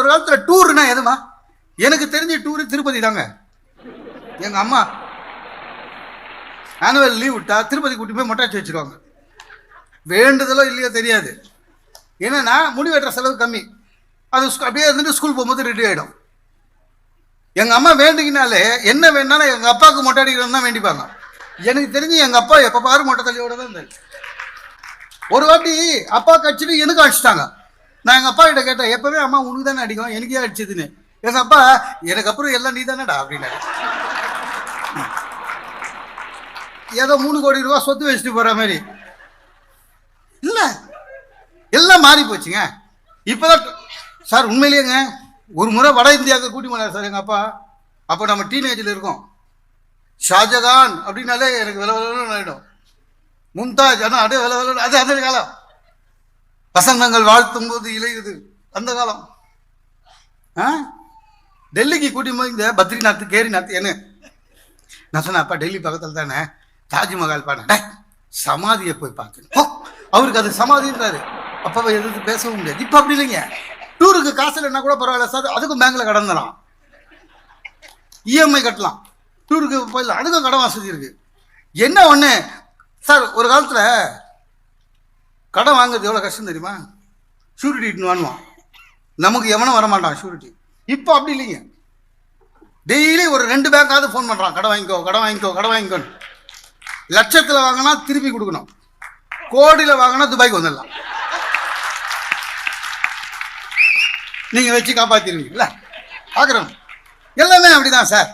ஒரு காலத்தில் டூர்னா எதுமா? எனக்கு தெரிஞ்ச டூரு திருப்பதி தாங்க. எங்கள் அம்மா ஆனுவல் லீவ் விட்டா திருப்பதி கூட்டி போய் மொட்டாச்சு வச்சுருவாங்க. வேண்டுதலோ இல்லையோ தெரியாது. என்னன்னா முடி வெட்டுற செலவு கம்மி. அது அப்படியே இருந்துட்டு ஸ்கூல் போகும்போது ரெடி ஆகிடும். எங்கள் அம்மா வேண்டிக்கினாலே என்ன வேணாலும் எங்கள் அப்பாவுக்கு மொட்டை அடிக்கிறோம் தான் வேண்டிப்பாங்க. எனக்கு தெரிஞ்சு எங்கள் அப்பா எப்போ பாரு மொட்டை தள்ளியோட தான் இருந்தார். ஒரு வாட்டி அப்பா கடிச்சிட்டு எனக்கு அடிச்சிட்டாங்க. நான் எங்கள் அப்பா கிட்ட கேட்டேன், எப்போவே அம்மா உனக்கு தானே அடிக்கும், எனக்கே அடிச்சதுன்னு. எங்கள் அப்பா எனக்கு அப்புறம் எல்லாம் நீ தானேடா அப்படின்னாரு. ஏதோ 3 கோடி ரூபா சொத்து வச்சுட்டு போகிற மாதிரி இல்லை, எல்லாம் மாறி போச்சுங்க. இப்போதான் சார் உண்மையிலேயேங்க ஒரு முறை வட இந்தியாவுக்கு கூட்டி போனார் சார் எங்கள் அப்பா. அப்போ நம்ம டீனேஜில் இருக்கோம். ஷாஜகான் அப்படின்னாலே எனக்கு வில விலன்னு ஆகிடும். மும்தாஜ் ஆனால் அப்படியே வில வில, அது அந்த காலம். வசந்தங்கள் வாழ்த்தும் போது இலையுது அந்த காலம். டெல்லிக்கு கூட்டி போய் இந்த பத்ரிநாத் கேரிநாத் என்ன நான் சொன்னேன், அப்பா டெல்லி பக்கத்தில் தானே தாஜ்மஹால் பாருங்க, சமாதியை போய் பார்க்கணும். அவருக்கு அது சமாதின்றாரு. அப்போ எதிர்த்து பேசவும் முடியாது. இப்போ அப்படி இல்லைங்க. டூருக்கு காசு இல்லைன்னா கூட பரவாயில்ல சார், அதுக்கும் பேங்க்ல கடன் தரான், இஎம்ஐ கட்டலாம், டூருக்கு போயிடலாம், அதுக்கும் கடன் வசதி இருக்கு. என்ன ஒன்று சார், ஒரு காலத்தில் கடன் வாங்குறது எவ்வளோ கஷ்டம் தெரியுமா? ஷூரிட்டின்னு வாங்குவான், நமக்கு எவனும் வரமாட்டான் ஷூரிட்டி. இப்போ அப்படி இல்லைங்க. டெய்லி ஒரு 2 பேங்காவது ஃபோன் பண்ணுறான், கடன் வாங்கிக்கோ கடன் வாங்கிக்கோ கடன் வாங்கிக்கோன்னு. லட்சத்தில் வாங்கினா திருப்பி கொடுக்கணும், கோடியில் வாங்கினா துபாய்க்கு வந்துடலாம். நீங்கள் வச்சு காப்பாற்றிடுவீங்களா? பார்க்குறோம் எல்லாமே அப்படிதான் சார்.